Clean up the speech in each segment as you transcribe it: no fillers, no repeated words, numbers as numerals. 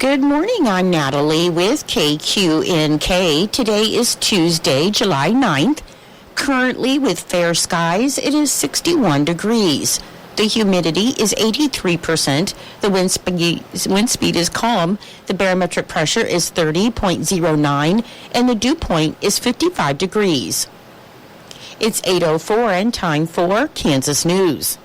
Good morning, I'm Natalie with KQNK. Today is Tuesday, July 9th. Currently with fair skies, it is 61 degrees. The humidity is 83%. The wind speed is calm. The barometric pressure is 30.09 and the dew point is 55 degrees. It's 8:04 and time for Kansas News.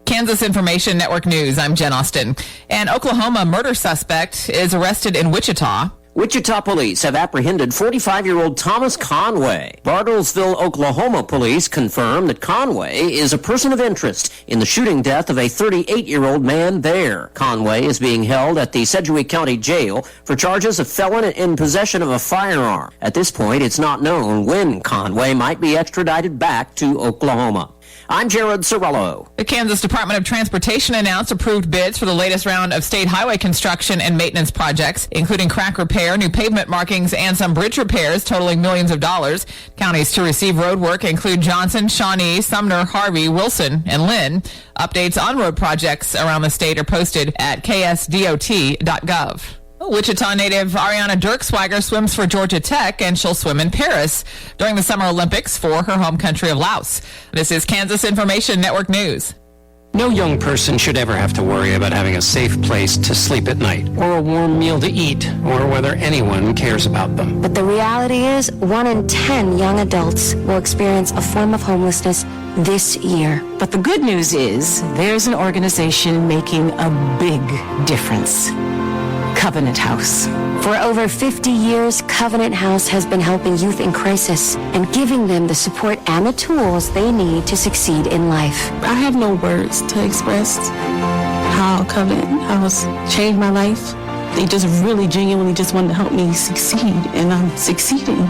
Kansas Information Network News, I'm Jen Austin. An Oklahoma murder suspect is arrested in Wichita. Wichita police have apprehended 45-year-old Thomas Conway. Bartlesville, Oklahoma police confirm that Conway is a person of interest in the shooting death of a 38-year-old man there. Conway is being held at the Sedgwick County Jail for charges of felon in possession of a firearm. At this point, it's not known when Conway might be extradited back to Oklahoma. I'm Jared Sorello. The Kansas Department of Transportation announced approved bids for the latest round of state highway construction and maintenance projects, including crack repair, new pavement markings, and some bridge repairs totaling millions of dollars. Counties to receive road work include Johnson, Shawnee, Sumner, Harvey, Wilson, and Lynn. Updates on road projects around the state are posted at ksdot.gov. Wichita native Ariana Dirksweiger swims for Georgia Tech, and she'll swim in Paris during the Summer Olympics for her home country of Laos. This is Kansas Information Network News. No young person should ever have to worry about having a safe place to sleep at night, or a warm meal to eat, or whether anyone cares about them. But the reality is, 1 in 10 young adults will experience a form of homelessness this year. But the good news is, there's an organization making a big difference. Covenant House. For over 50 years, Covenant House has been helping youth in crisis and giving them the support and the tools they need to succeed in life. I have no words to express how Covenant House changed my life. They just really genuinely just wanted to help me succeed, and I'm succeeding.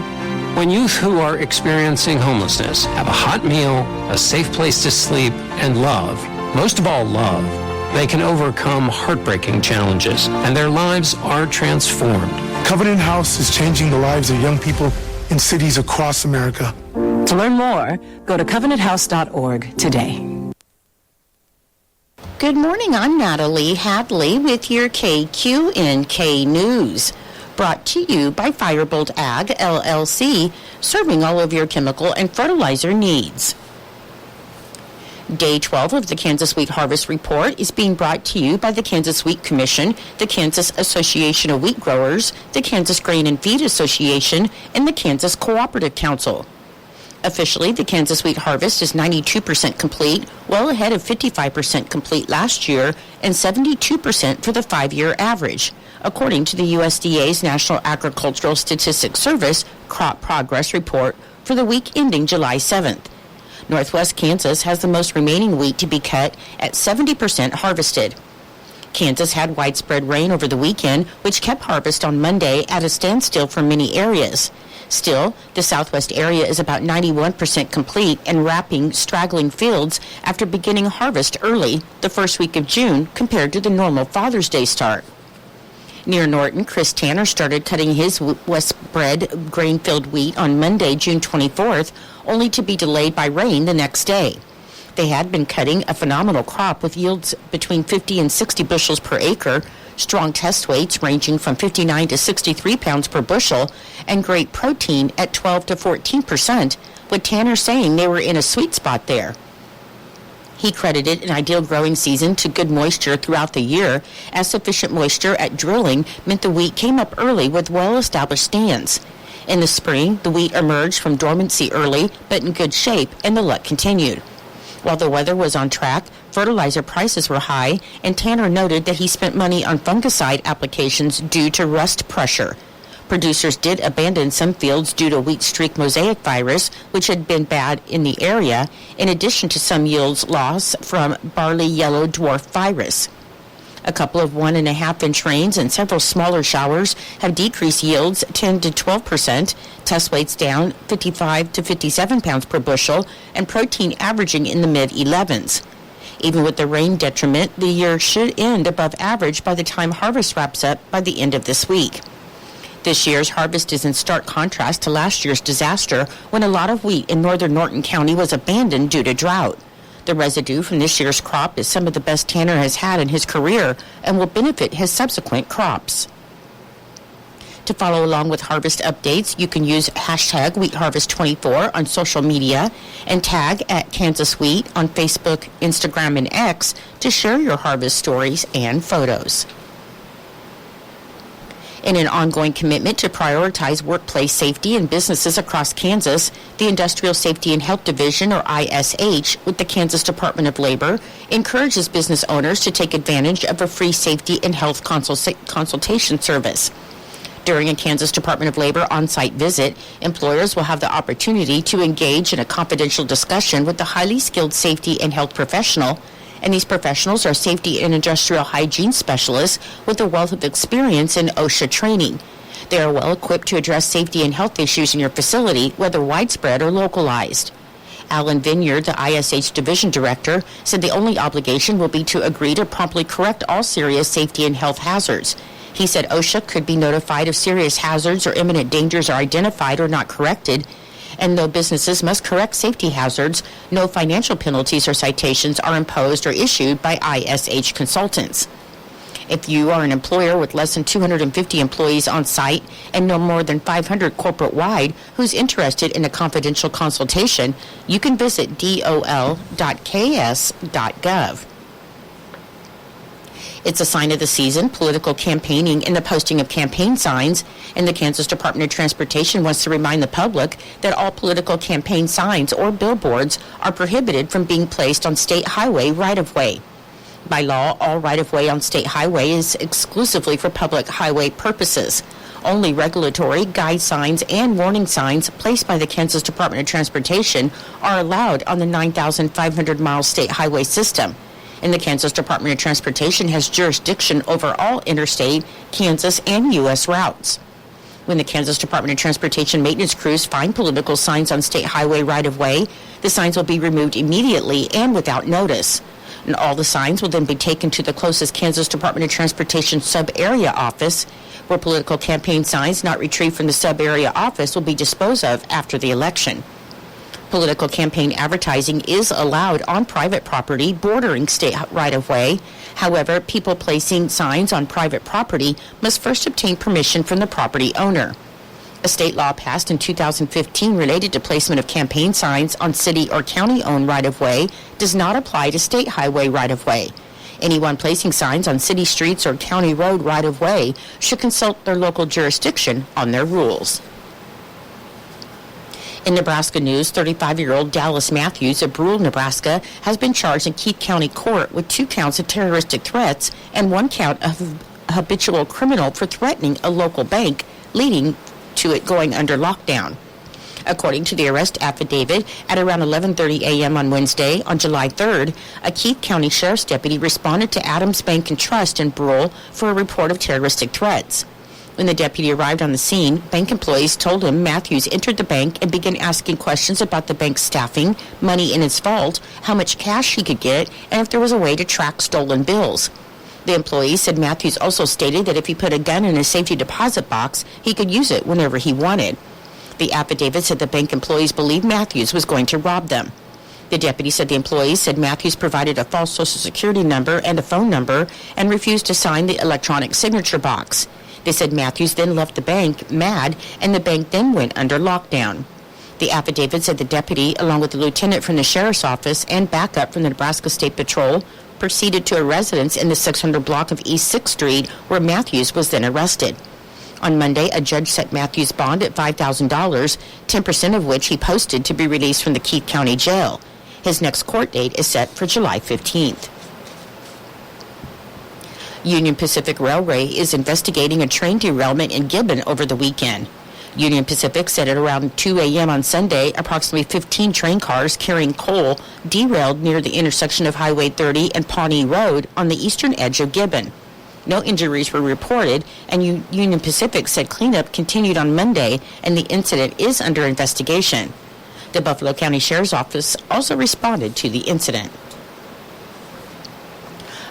When youth who are experiencing homelessness have a hot meal, a safe place to sleep, and love, most of all love, they can overcome heartbreaking challenges, and their lives are transformed. Covenant House is changing the lives of young people in cities across America. To learn more, go to covenanthouse.org today. Good morning, I'm Natalie Hadley with your KQNK News. Brought to you by Firebolt Ag, LLC, serving all of your chemical and fertilizer needs. Day 12 of the Kansas Wheat Harvest Report is being brought to you by the Kansas Wheat Commission, the Kansas Association of Wheat Growers, the Kansas Grain and Feed Association, and the Kansas Cooperative Council. Officially, the Kansas Wheat Harvest is 92% complete, well ahead of 55% complete last year and 72% for the 5-year average, according to the USDA's National Agricultural Statistics Service Crop Progress Report for the week ending July 7th. Northwest Kansas has the most remaining wheat to be cut at 70% harvested. Kansas had widespread rain over the weekend, which kept harvest on Monday at a standstill for many areas. Still, the southwest area is about 91% complete and wrapping straggling fields after beginning harvest early the first week of June compared to the normal Father's Day start. Near Norton, Chris Tanner started cutting his west-bred grain-filled wheat on Monday, June 24th, only to be delayed by rain the next day. They had been cutting a phenomenal crop with yields between 50 and 60 bushels per acre, strong test weights ranging from 59 to 63 pounds per bushel, and great protein at 12 to 14%, with Tanner saying they were in a sweet spot there. He credited an ideal growing season to good moisture throughout the year, as sufficient moisture at drilling meant the wheat came up early with well-established stands. In the spring, the wheat emerged from dormancy early, but in good shape, and the luck continued. While the weather was on track, fertilizer prices were high, and Tanner noted that he spent money on fungicide applications due to rust pressure. Producers did abandon some fields due to wheat streak mosaic virus, which had been bad in the area, in addition to some yields loss from barley yellow dwarf virus. A couple of 1.5-inch rains and several smaller showers have decreased yields 10 to 12%, test weights down 55 to 57 pounds per bushel, and protein averaging in the mid-11s. Even with the rain detriment, the year should end above average by the time harvest wraps up by the end of this week. This year's harvest is in stark contrast to last year's disaster when a lot of wheat in northern Norton County was abandoned due to drought. The residue from this year's crop is some of the best Tanner has had in his career and will benefit his subsequent crops. To follow along with harvest updates, you can use hashtag WheatHarvest24 on social media and tag at Kansas Wheat on Facebook, Instagram, and X to share your harvest stories and photos. In an ongoing commitment to prioritize workplace safety in businesses across Kansas, the Industrial Safety and Health Division, or ISH, with the Kansas Department of Labor, encourages business owners to take advantage of a free safety and health consultation service. During a Kansas Department of Labor on-site visit, employers will have the opportunity to engage in a confidential discussion with the highly skilled safety and health professional, and these professionals are safety and industrial hygiene specialists with a wealth of experience in OSHA training. They are well equipped to address safety and health issues in your facility, whether widespread or localized. Alan Vineyard, the ISH Division Director, said the only obligation will be to agree to promptly correct all serious safety and health hazards. He said OSHA could be notified if serious hazards or imminent dangers are identified or not corrected, and though businesses must correct safety hazards, no financial penalties or citations are imposed or issued by ISH consultants. If you are an employer with less than 250 employees on site and no more than 500 corporate-wide who's interested in a confidential consultation, you can visit dol.ks.gov. It's a sign of the season, political campaigning and the posting of campaign signs, and the Kansas Department of Transportation wants to remind the public that all political campaign signs or billboards are prohibited from being placed on state highway right-of-way. By law, all right-of-way on state highway is exclusively for public highway purposes. Only regulatory, guide signs, and warning signs placed by the Kansas Department of Transportation are allowed on the 9,500-mile state highway system. And the Kansas Department of Transportation has jurisdiction over all interstate, Kansas, and U.S. routes. When the Kansas Department of Transportation maintenance crews find political signs on state highway right-of-way, the signs will be removed immediately and without notice. And all the signs will then be taken to the closest Kansas Department of Transportation sub-area office, where political campaign signs not retrieved from the sub-area office will be disposed of after the election. Political campaign advertising is allowed on private property bordering state right-of-way. However, people placing signs on private property must first obtain permission from the property owner. A state law passed in 2015 related to placement of campaign signs on city or county-owned right-of-way does not apply to state highway right-of-way. Anyone placing signs on city streets or county road right-of-way should consult their local jurisdiction on their rules. In Nebraska news, 35-year-old Dallas Matthews of Brule, Nebraska, has been charged in Keith County Court with 2 counts of terroristic threats and 1 count of habitual criminal for threatening a local bank, leading to it going under lockdown. According to the arrest affidavit, at around 11:30 a.m. on Wednesday, on July 3rd, a Keith County Sheriff's deputy responded to Adams Bank and Trust in Brule for a report of terroristic threats. When the deputy arrived on the scene, bank employees told him Matthews entered the bank and began asking questions about the bank's staffing, money in its vault, how much cash he could get, and if there was a way to track stolen bills. The employee said Matthews also stated that if he put a gun in a safety deposit box, he could use it whenever he wanted. The affidavit said the bank employees believed Matthews was going to rob them. The deputy said the employees said Matthews provided a false Social Security number and a phone number and refused to sign the electronic signature box. They said Matthews then left the bank mad, and the bank then went under lockdown. The affidavit said the deputy, along with the lieutenant from the sheriff's office and backup from the Nebraska State Patrol, proceeded to a residence in the 600 block of East 6th Street, where Matthews was then arrested. On Monday, a judge set Matthews' bond at $5,000, 10% of which he posted to be released from the Keith County Jail. His next court date is set for July 15th. Union Pacific Railway is investigating a train derailment in Gibbon over the weekend. Union Pacific said at around 2 a.m. on Sunday, approximately 15 train cars carrying coal derailed near the intersection of Highway 30 and Pawnee Road on the eastern edge of Gibbon. No injuries were reported, and Union Pacific said cleanup continued on Monday, and the incident is under investigation. The Buffalo County Sheriff's Office also responded to the incident.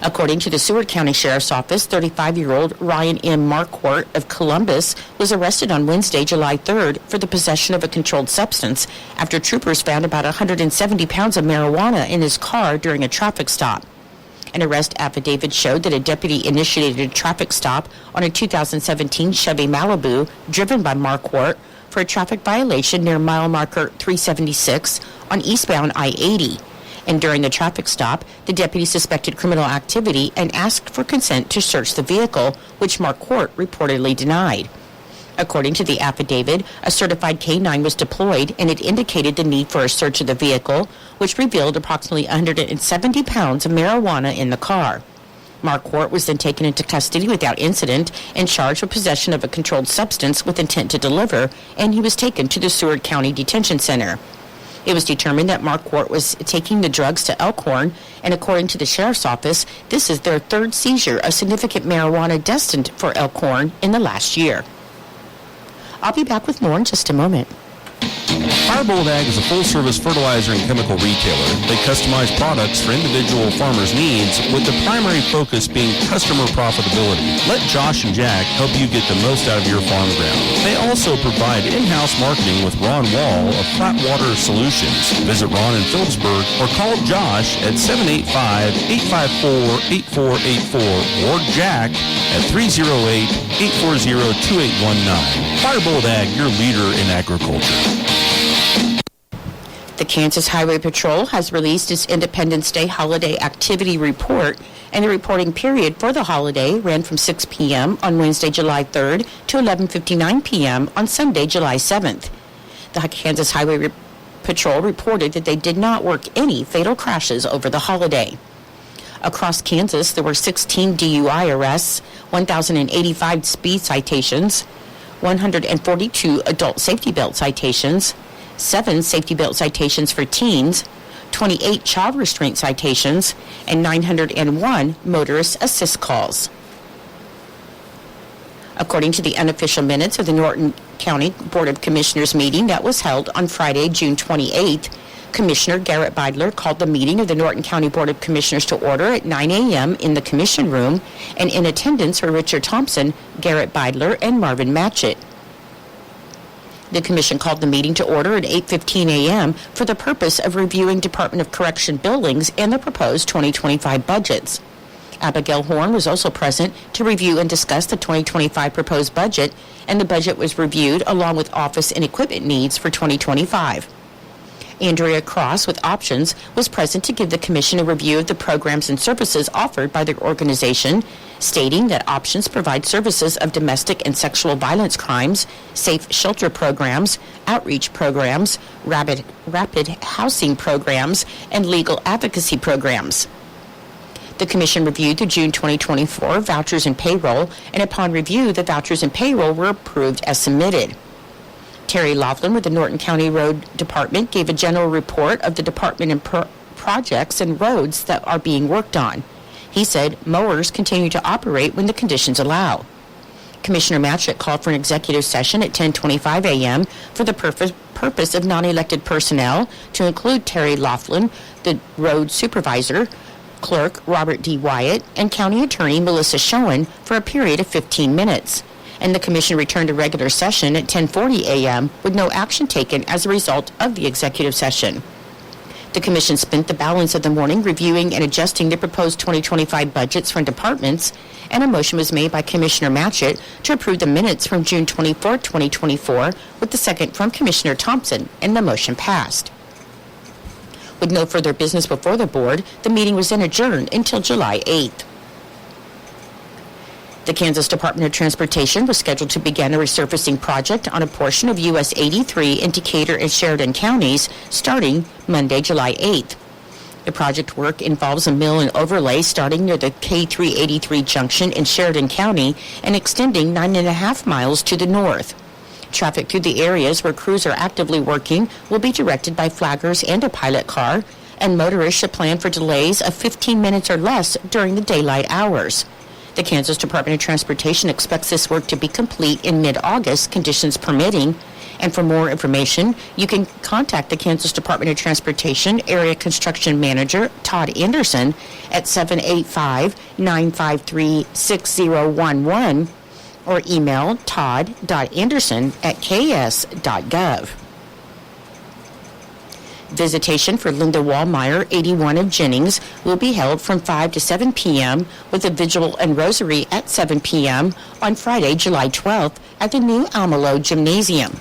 According to the Seward County Sheriff's Office, 35-year-old Ryan M. Marquardt of Columbus was arrested on Wednesday, July 3rd for the possession of a controlled substance after troopers found about 170 pounds of marijuana in his car during a traffic stop. An arrest affidavit showed that a deputy initiated a traffic stop on a 2017 Chevy Malibu driven by Marquardt for a traffic violation near mile marker 376 on eastbound I-80. And during the traffic stop, the deputy suspected criminal activity and asked for consent to search the vehicle, which Marquardt reportedly denied. According to the affidavit, a certified K-9 was deployed, and it indicated the need for a search of the vehicle, which revealed approximately 170 pounds of marijuana in the car. Marquardt was then taken into custody without incident and charged with possession of a controlled substance with intent to deliver, and he was taken to the Seward County Detention Center. It was determined that Marquardt was taking the drugs to Elkhorn, and according to the Sheriff's Office, this is their third seizure of significant marijuana destined for Elkhorn in the last year. I'll be back with more in just a moment. Firebolt Ag is a full-service fertilizer and chemical retailer. They customize products for individual farmers' needs, with the primary focus being customer profitability. Let Josh and Jack help you get the most out of your farm ground. They also provide in-house marketing with Ron Wall of Flatwater Solutions. Visit Ron in Phillipsburg or call Josh at 785-854-8484 or Jack at 308-840-2819. Firebolt Ag, your leader in agriculture. The Kansas Highway Patrol has released its Independence Day holiday activity report, and the reporting period for the holiday ran from 6 p.m. on Wednesday, July 3rd to 11:59 p.m. on Sunday, July 7th. The Kansas Highway Patrol reported that they did not work any fatal crashes over the holiday. Across Kansas, there were 16 DUI arrests, 1,085 speed citations, 142 adult safety belt citations, 7 safety belt citations for teens, 28 child restraint citations, and 901 motorist assist calls. According to the unofficial minutes of the Norton County Board of Commissioners meeting that was held on Friday, June 28th, Commissioner Garrett Beidler called the meeting of the Norton County Board of Commissioners to order at 9 a.m. in the Commission Room, and in attendance were Richard Thompson, Garrett Beidler, and Marvin Matchett. The Commission called the meeting to order at 8:15 a.m. for the purpose of reviewing Department of Correction billings and the proposed 2025 budgets. Abigail Horn was also present to review and discuss the 2025 proposed budget, and the budget was reviewed along with office and equipment needs for 2025. Andrea Cross with Options was present to give the Commission a review of the programs and services offered by the organization, stating that Options provide services of domestic and sexual violence crimes, safe shelter programs, outreach programs, rapid housing programs, and legal advocacy programs. The Commission reviewed the June 2024 vouchers and payroll, and upon review, the vouchers and payroll were approved as submitted. Terry Laughlin with the Norton County Road Department gave a general report of the department and projects and roads that are being worked on. He said mowers continue to operate when the conditions allow. Commissioner Matchett called for an executive session at 10:25 a.m. for the purpose of non-elected personnel to include Terry Laughlin, the road supervisor, clerk Robert D. Wyatt, and county attorney Melissa Schoen for a period of 15 minutes. And the Commission returned to regular session at 10:40 a.m. with no action taken as a result of the executive session. The Commission spent the balance of the morning reviewing and adjusting the proposed 2025 budgets from departments, and a motion was made by Commissioner Matchett to approve the minutes from June 24, 2024, with the second from Commissioner Thompson, and the motion passed. With no further business before the board, the meeting was then adjourned until July 8th. The Kansas Department of Transportation was scheduled to begin a resurfacing project on a portion of US 83 in Decatur and Sheridan counties starting Monday, July 8th. The project work involves a mill and overlay starting near the K383 junction in Sheridan County and extending 9.5 miles to the north. Traffic through the areas where crews are actively working will be directed by flaggers and a pilot car, and motorists should plan for delays of 15 minutes or less during the daylight hours. The Kansas Department of Transportation expects this work to be complete in mid-August, conditions permitting. And for more information, you can contact the Kansas Department of Transportation Area Construction Manager, Todd Anderson, at 785-953-6011 or email todd.anderson@ks.gov. Visitation for Linda Wallmeyer, 81 of Jennings, will be held from 5 to 7 p.m. with a vigil and rosary at 7 p.m. on Friday, July 12th at the new Almelo Gymnasium.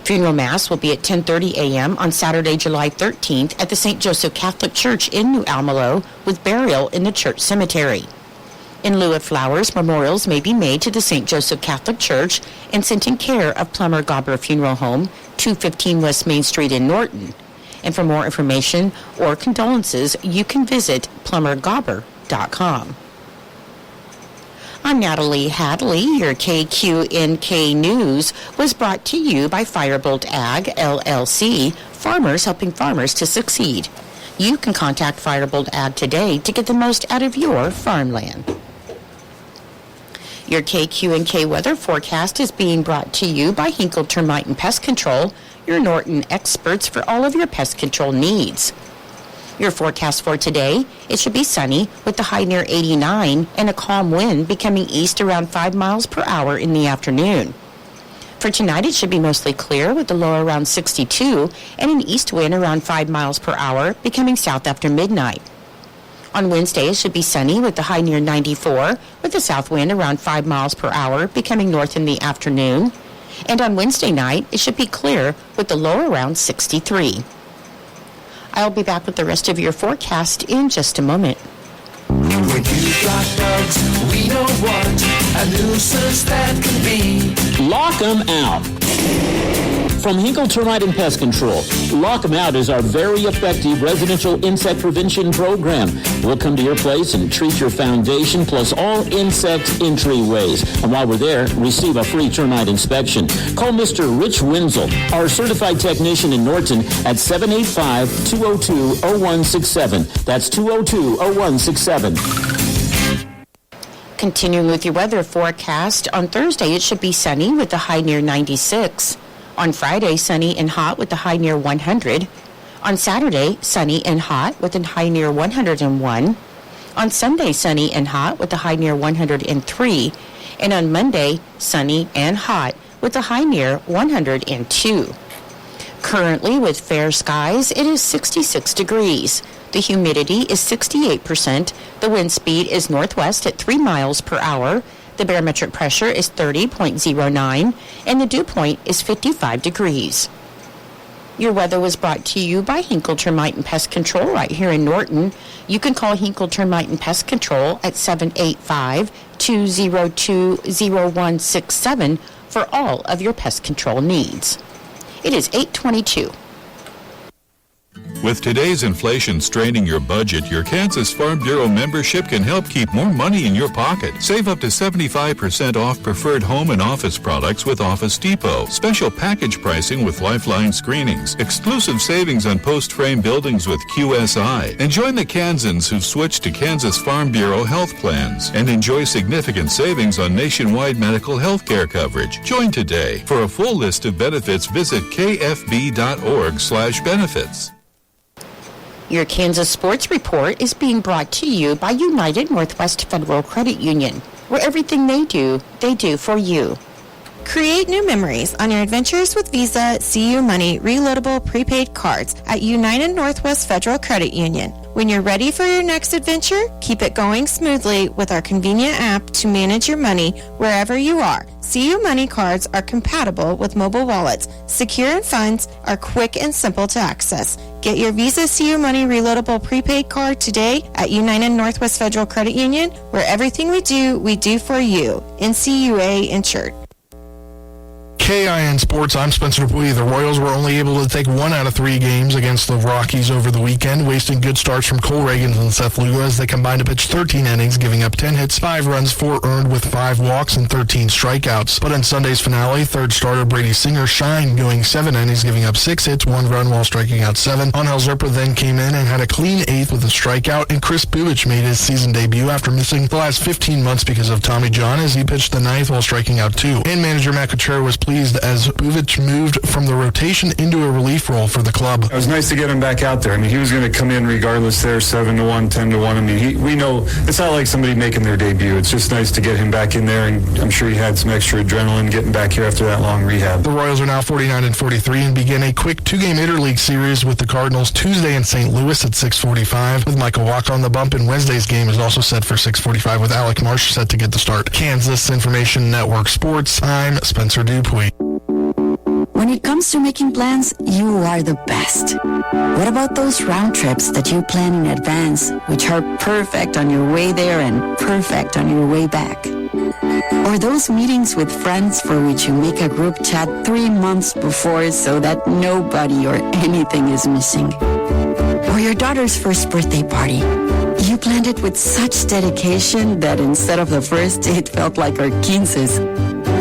Funeral Mass will be at 10:30 a.m. on Saturday, July 13th at the St. Joseph Catholic Church in New Almelo with burial in the church cemetery. In lieu of flowers, memorials may be made to the St. Joseph Catholic Church and sent in care of Plummer Gobber Funeral Home, 215 West Main Street in Norton. And for more information or condolences, you can visit plumbergobber.com. I'm Natalie Hadley. Your KQNK News was brought to you by Firebolt Ag, LLC, farmers helping farmers to succeed. You can contact Firebolt Ag today to get the most out of your farmland. Your KQNK weather forecast is being brought to you by Hinkle Termite and Pest Control, your Norton experts for all of your pest control needs. Your forecast for today, it should be sunny with the high near 89 and a calm wind becoming east around 5 miles per hour in the afternoon. For tonight, it should be mostly clear with the low around 62 and an east wind around 5 miles per hour becoming south after midnight. On Wednesday, it should be sunny with the high near 94 with the south wind around 5 miles per hour becoming north in the afternoon. And on Wednesday night, it should be clear with the low around 63. I'll be back with the rest of your forecast in just a moment. When you've got bugs, we know what a nuisance that can be. Lock 'em out. From Hinkle Termite and Pest Control, Lock 'em Out is our very effective residential insect prevention program. We'll come to your place and treat your foundation plus all insect entryways. And while we're there, receive a free termite inspection. Call Mr. Rich Wenzel, our certified technician in Norton at 785-202-0167. That's 202-0167. Continuing with your weather forecast, on Thursday it should be sunny with the high near 96. On Friday, sunny and hot with the high near 100. On Saturday, sunny and hot with a high near 101. On Sunday, sunny and hot with a high near 103. And on Monday, sunny and hot with a high near 102. Currently, with fair skies, it is 66 degrees. The humidity is 68%. The wind speed is northwest at 3 miles per hour. The barometric pressure is 30.09, and the dew point is 55 degrees. Your weather was brought to you by Hinkle Termite and Pest Control right here in Norton. You can call Hinkle Termite and Pest Control at 785-202-0167 for all of your pest control needs. It is 8:22. With today's inflation straining your budget, your Kansas Farm Bureau membership can help keep more money in your pocket. Save up to 75% off preferred home and office products with Office Depot. Special package pricing with Lifeline screenings. Exclusive savings on post-frame buildings with QSI. And join the Kansans who've switched to Kansas Farm Bureau health plans. And enjoy significant savings on nationwide medical health care coverage. Join today. For a full list of benefits, visit kfb.org/benefits. Your Kansas Sports Report is being brought to you by United Northwest Federal Credit Union, where everything they do for you. Create new memories on your adventures with Visa, CU Money, reloadable prepaid cards at United Northwest Federal Credit Union. When you're ready for your next adventure, keep it going smoothly with our convenient app to manage your money wherever you are. CU Money cards are compatible with mobile wallets, secure and funds are quick and simple to access. Get your Visa CU Money reloadable prepaid card today at United Northwest Federal Credit Union, where everything we do for you. NCUA insured. KIN Sports, I'm Spencer Dupuy. The Royals were only able to take 1 out of 3 games against the Rockies over the weekend, wasting good starts from Cole Reagans and Seth Lugo as they combined to pitch 13 innings, giving up 10 hits, 5 runs, 4 earned with 5 walks and 13 strikeouts. But in Sunday's finale, third starter Brady Singer shined, going 7 innings, giving up 6 hits, 1 run while striking out 7. Angel Zerpa then came in and had a clean 8th with a strikeout, and Chris Bubich made his season debut after missing the last 15 months because of Tommy John as he pitched the 9th while striking out 2. And manager Matt Kuchera was pleased as Bubich moved from the rotation into a relief role for the club. It was nice to get him back out there. I mean, he was going to come in regardless there, 7-1, 10-1. I mean, we know it's not like somebody making their debut. It's just nice to get him back in there, and I'm sure he had some extra adrenaline getting back here after that long rehab. The Royals are now 49-43 and begin a quick 2-game interleague series with the Cardinals Tuesday in St. Louis at 6:45 with Michael Wacha on the bump, and Wednesday's game is also set for 6:45 with Alec Marsh set to get the start. Kansas Information Network Sports, I'm Spencer Dupuy. When it comes to making plans, you are the best. What about those round trips that you plan in advance, which are perfect on your way there and perfect on your way back? Or those meetings with friends for which you make a group chat 3 months before so that nobody or anything is missing? Or your daughter's first birthday party. You planned it with such dedication that instead of the first date felt like our quinces.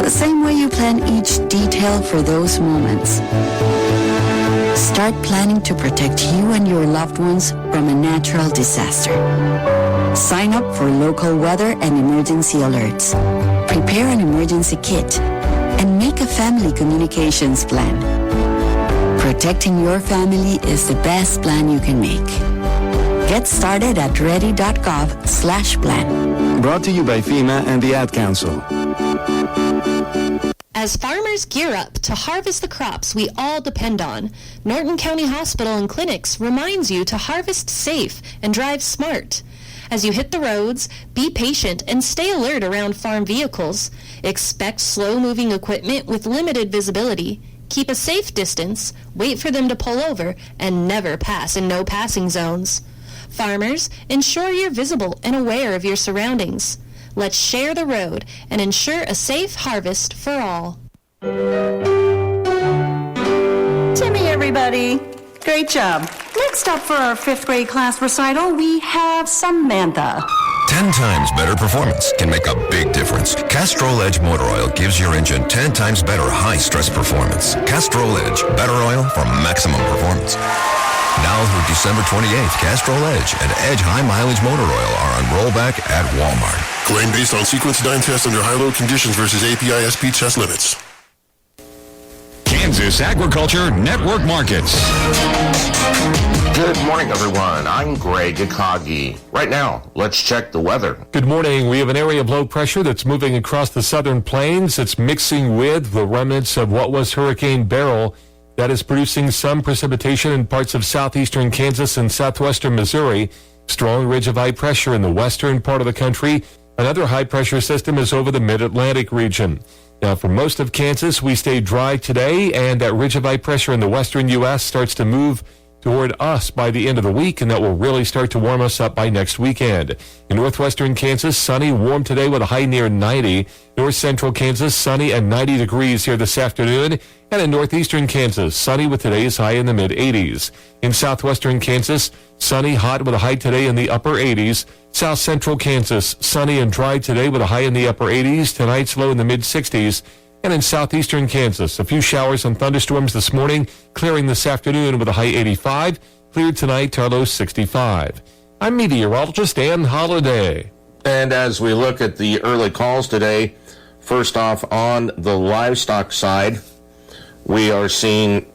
The same way you plan each detail for those moments. Start planning to protect you and your loved ones from a natural disaster. Sign up for local weather and emergency alerts. Prepare an emergency kit and make a family communications plan. Protecting your family is the best plan you can make. Get started at ready.gov/plan. Brought to you by FEMA and the Ad Council. As farmers gear up to harvest the crops we all depend on, Norton County Hospital and Clinics reminds you to harvest safe and drive smart. As you hit the roads, be patient and stay alert around farm vehicles. Expect slow-moving equipment with limited visibility. Keep a safe distance, wait for them to pull over, and never pass in no passing zones. Farmers, ensure you're visible and aware of your surroundings. Let's share the road and ensure a safe harvest for all. Timmy, everybody. Great job. Next up for our 5th grade class recital, we have Samantha. 10 times better performance can make a big difference. Castrol Edge Motor Oil gives your engine 10 times better high-stress performance. Castrol Edge, better oil for maximum performance. Now through December 28th, Castrol Edge and Edge High Mileage Motor Oil are on rollback at Walmart. Claim based on sequence 9 tests under high-load conditions versus API-SP test limits. Kansas Agriculture Network Markets. Good morning, everyone. I'm Greg Akagi. Right now, let's check the weather. Good morning. We have an area of low pressure that's moving across the southern plains. It's mixing with the remnants of what was Hurricane Beryl. That is producing some precipitation in parts of southeastern Kansas and southwestern Missouri. Strong ridge of high pressure in the western part of the country. Another high pressure system is over the mid-Atlantic region. Now, for most of Kansas, we stay dry today, and that ridge of high pressure in the western U.S. starts to move toward us by the end of the week, and that will really start to warm us up by next weekend. In northwestern Kansas, sunny, warm today with a high near 90. North central Kansas, sunny and 90 degrees here this afternoon. And in northeastern Kansas, sunny with today's high in the mid-80s. In southwestern Kansas, sunny, hot with a high today in the upper 80s. South central Kansas, sunny and dry today with a high in the upper 80s. Tonight's low in the mid-60s. And in southeastern Kansas, a few showers and thunderstorms this morning, clearing this afternoon with a high 85. Cleared tonight to our low 65. I'm meteorologist Ann Holiday. And as we look at the early calls today, first off on the livestock side, we are seeing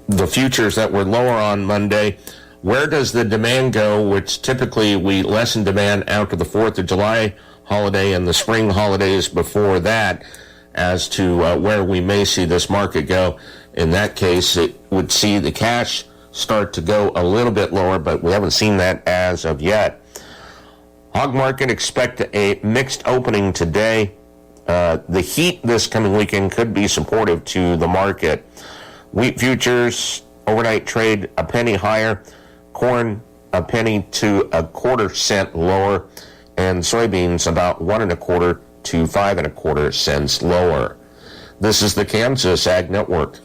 the futures that were lower on Monday. Where does the demand go, which typically we lessen demand after the 4th of July holiday and the spring holidays before that, as to where we may see this market go. In that case, it would see the cash start to go a little bit lower, but we haven't seen that as of yet. Hog market, expect a mixed opening today. The heat this coming weekend could be supportive to the market. Wheat futures, overnight trade a penny higher. Corn a penny to a quarter cent lower. And soybeans about 1 1/4 to 5 1/4 cents lower. This is the Kansas Ag Network.